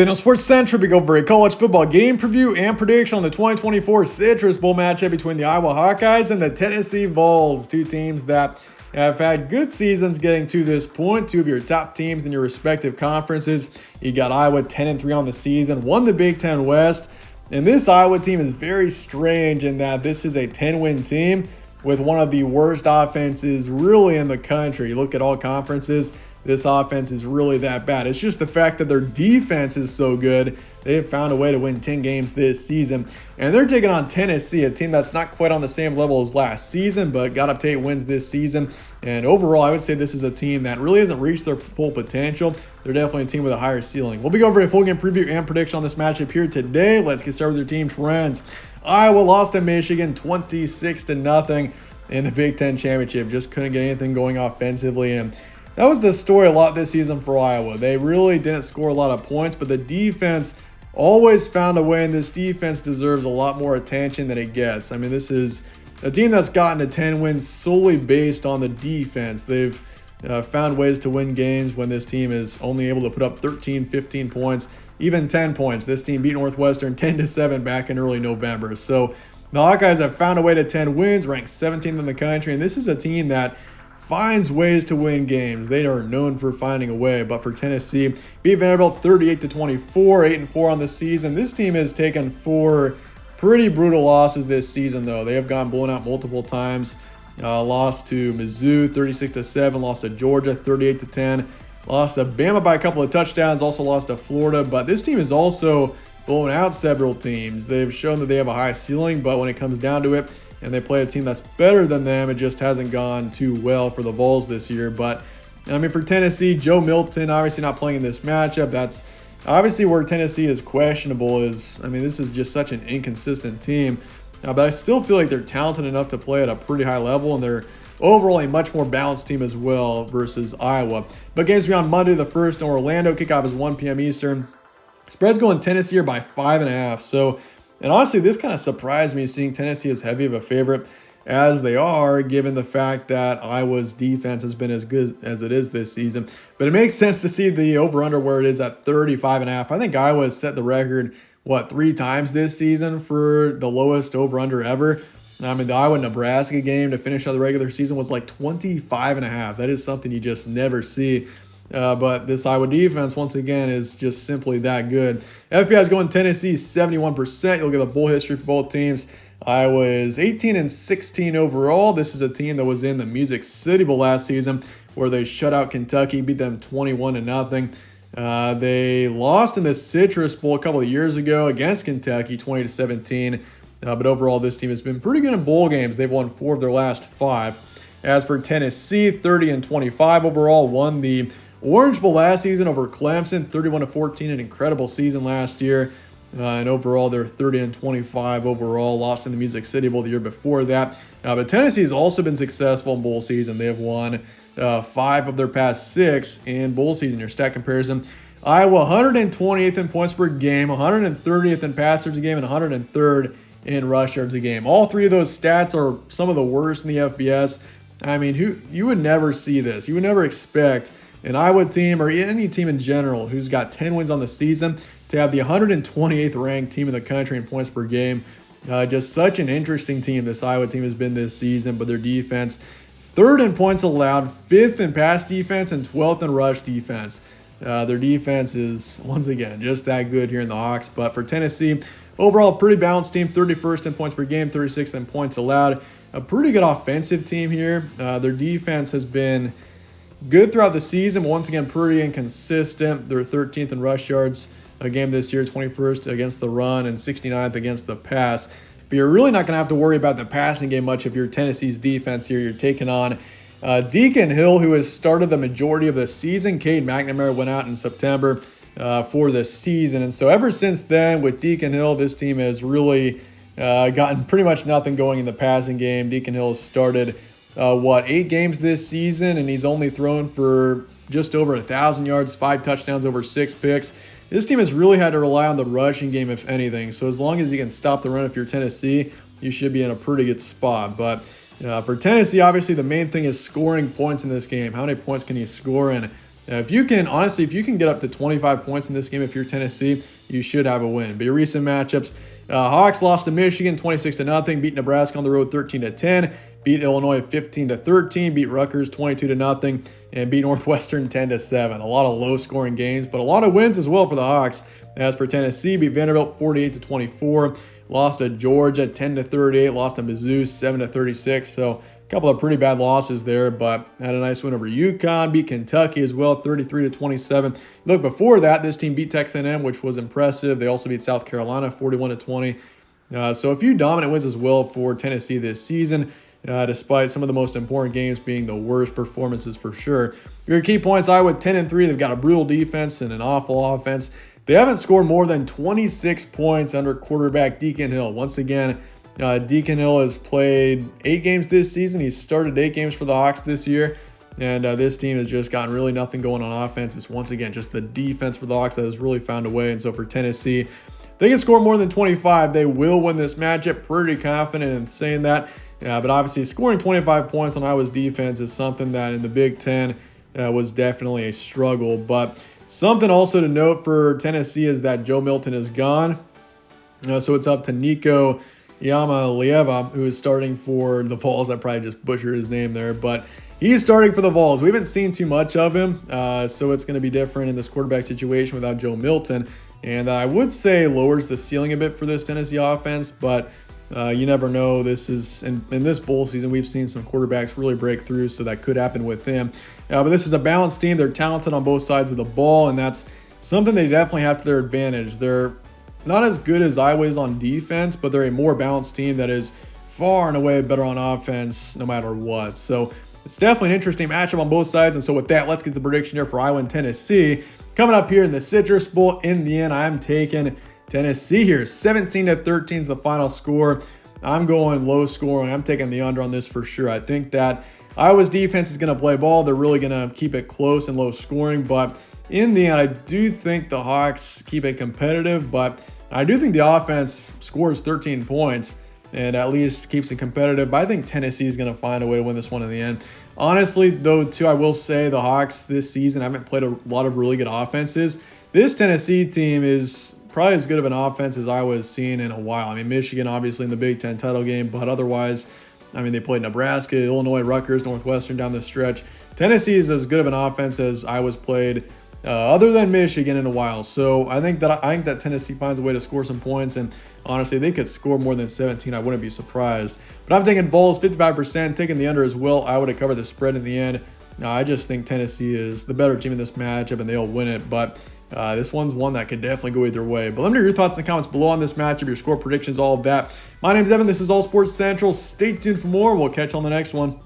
Fitness Sports Central, we go over a college football game preview and prediction on the 2024 Citrus Bowl matchup between the Iowa Hawkeyes and the Tennessee Vols. Two teams that have had good seasons getting to this point. Two of your top teams in your respective conferences. You got Iowa 10-3 on the season, won the Big Ten West. And this Iowa team is very strange in that this is a 10-win team with one of the worst offenses really in the country. You look at all conferences, this offense is really that bad. It's just the fact that their defense is so good. They've found a way to win 10 games this season. And they're taking on Tennessee, a team that's not quite on the same level as last season, but got up to 8 wins this season. And overall, I would say this is a team that really hasn't reached their full potential. They're definitely a team with a higher ceiling. We'll be going over a full game preview and prediction on this matchup here today. Let's get started with your team trends. Iowa lost to Michigan 26-0 in the Big Ten Championship. Just couldn't get anything going offensively. And that was the story a lot this season for Iowa. They really didn't score a lot of points, but the defense always found a way, and this defense deserves a lot more attention than it gets. I mean, this is a team that's gotten to 10 wins solely based on the defense. They've found ways to win games when this team is only able to put up 13, 15 points, even 10 points. This team beat Northwestern 10-7 back in early November. So the Hawkeyes have found a way to 10 wins, ranked 17th in the country, and this is a team that finds ways to win games. They are known for finding a way. But for Tennessee, beat Vanderbilt 38-24, 8-4 on the season. This team has taken 4 pretty brutal losses this season, though. They have gone blown out multiple times. Lost to Mizzou 36-7, lost to Georgia 38-10, lost to Bama by a couple of touchdowns, also lost to Florida. But this team has also blown out several teams. They've shown that they have a high ceiling, but when it comes down to it, and they play a team that's better than them, it just hasn't gone too well for the Vols this year. But, I mean, for Tennessee, Joe Milton obviously not playing in this matchup. That's obviously where Tennessee is questionable. I mean, this is just such an inconsistent team. But I still feel like they're talented enough to play at a pretty high level, and they're overall a much more balanced team as well versus Iowa. But games will be on Monday the 1st in Orlando. Kickoff is 1 p.m. Eastern. Spread's going Tennessee here by 5.5. So, and honestly, this kind of surprised me seeing Tennessee as heavy of a favorite as they are, given the fact that Iowa's defense has been as good as it is this season. But it makes sense to see the over-under where it is at 35.5. I think Iowa has set the record, 3 times this season for the lowest over-under ever. I mean, the Iowa-Nebraska game to finish out the regular season was like 25.5. That is something you just never see. But this Iowa defense, once again, is just simply that good. FPI is going Tennessee 71%. You'll get a bowl history for both teams. Iowa is 18-16 overall. This is a team that was in the Music City Bowl last season where they shut out Kentucky, beat them 21-0. They lost in the Citrus Bowl a couple of years ago against Kentucky, 20-17. But overall, this team has been pretty good in bowl games. They've won 4 of their last 5. As for Tennessee, 30-25 overall, won the Orange Bowl last season over Clemson, 31-14, an incredible season last year. And overall, they're 30-25 overall, lost in the Music City Bowl the year before that. But Tennessee has also been successful in bowl season. They have won 5 of their past 6 in bowl season. Your stat comparison, Iowa 128th in points per game, 130th in pass yards a game, and 103rd in rush yards a game. All 3 of those stats are some of the worst in the FBS. I mean, you would never see this. You would never expect an Iowa team or any team in general who's got 10 wins on the season to have the 128th ranked team in the country in points per game. Just such an interesting team this Iowa team has been this season, but their defense, 3rd in points allowed, 5th in pass defense, and 12th in rush defense. Their defense is, once again, just that good here in the Hawks. But for Tennessee, overall, pretty balanced team, 31st in points per game, 36th in points allowed. A pretty good offensive team here. Their defense has been good throughout the season. Once again, pretty inconsistent. They're 13th in rush yards a game this year, 21st against the run, and 69th against the pass. But you're really not going to have to worry about the passing game much if you're Tennessee's defense here. You're taking on Deacon Hill, who has started the majority of the season. Cade McNamara went out in September for the season. And so ever since then, with Deacon Hill, this team has really gotten pretty much nothing going in the passing game. Deacon Hill has started 8 games this season, and he's only thrown for just over 1,000 yards, 5 touchdowns, over 6 picks. This team has really had to rely on the rushing game, if anything. So as long as you can stop the run if you're Tennessee, you should be in a pretty good spot. But for Tennessee, obviously the main thing is scoring points in this game. How many points can you score? And If you can, honestly, if you can get up to 25 points in this game, if you're Tennessee, you should have a win. But your recent matchups, Hawks lost to Michigan 26-0, beat Nebraska on the road 13-10, beat Illinois 15-13, beat Rutgers 22-0, and beat Northwestern 10-7. A lot of low-scoring games, but a lot of wins as well for the Hawks. As for Tennessee, beat Vanderbilt 48-24, lost to Georgia 10-38, lost to Mizzou 7-36. So a couple of pretty bad losses there, but had a nice win over UConn, beat Kentucky as well 33-27. Look, before that, this team beat Texas A&M, which was impressive. They also beat South Carolina 41-20. So a few dominant wins as well for Tennessee this season, despite some of the most important games being the worst performances for sure. Your key points, Iowa 10-3. They've got a brutal defense and an awful offense. They haven't scored more than 26 points under quarterback Deacon Hill. Once again, Deacon Hill has played 8 games this season. He's started 8 games for the Hawks this year. And this team has just gotten really nothing going on offense. It's once again just the defense for the Hawks that has really found a way. And so for Tennessee, they can score more than 25. They will win this matchup. Pretty confident in saying that. But obviously scoring 25 points on Iowa's defense is something that in the Big Ten was definitely a struggle. But something also to note for Tennessee is that Joe Milton is gone. So it's up to Nico Iamaleava, who is starting for the Vols. I probably just butchered his name there, but he's starting for the Vols. We haven't seen too much of him, so it's going to be different in this quarterback situation without Joe Milton. And I would say lowers the ceiling a bit for this Tennessee offense, but you never know. This is in this bowl season, we've seen some quarterbacks really break through, so that could happen with him. But this is a balanced team. They're talented on both sides of the ball, and that's something they definitely have to their advantage. They're not as good as Iowa is on defense, but they're a more balanced team that is far and away better on offense no matter what. So it's definitely an interesting matchup on both sides. And so with that, let's get the prediction here for Iowa and Tennessee. Coming up here in the Citrus Bowl, in the end, I'm taking Tennessee here. 17-13 is the final score. I'm going low scoring. I'm taking the under on this for sure. I think that Iowa's defense is going to play ball. They're really going to keep it close and low scoring, but in the end, I do think the Hawks keep it competitive, but I do think the offense scores 13 points and at least keeps it competitive. But I think Tennessee is going to find a way to win this one in the end. Honestly, though, too, I will say the Hawks this season haven't played a lot of really good offenses. This Tennessee team is probably as good of an offense as Iowa has seen in a while. I mean, Michigan, obviously, in the Big Ten title game, but otherwise, I mean, they played Nebraska, Illinois, Rutgers, Northwestern down the stretch. Tennessee is as good of an offense as Iowa's played other than Michigan in a while. So I think that Tennessee finds a way to score some points, and honestly, they could score more than 17. I wouldn't be surprised. But I'm taking Vols 55%, taking the under as well. I would have covered the spread in the end. Now, I just think Tennessee is the better team in this matchup, and they'll win it. But this one's one that could definitely go either way. But let me know your thoughts in the comments below on this matchup, your score predictions, all of that. My name's Evan. This is All Sports Central. Stay tuned for more. We'll catch you on the next one.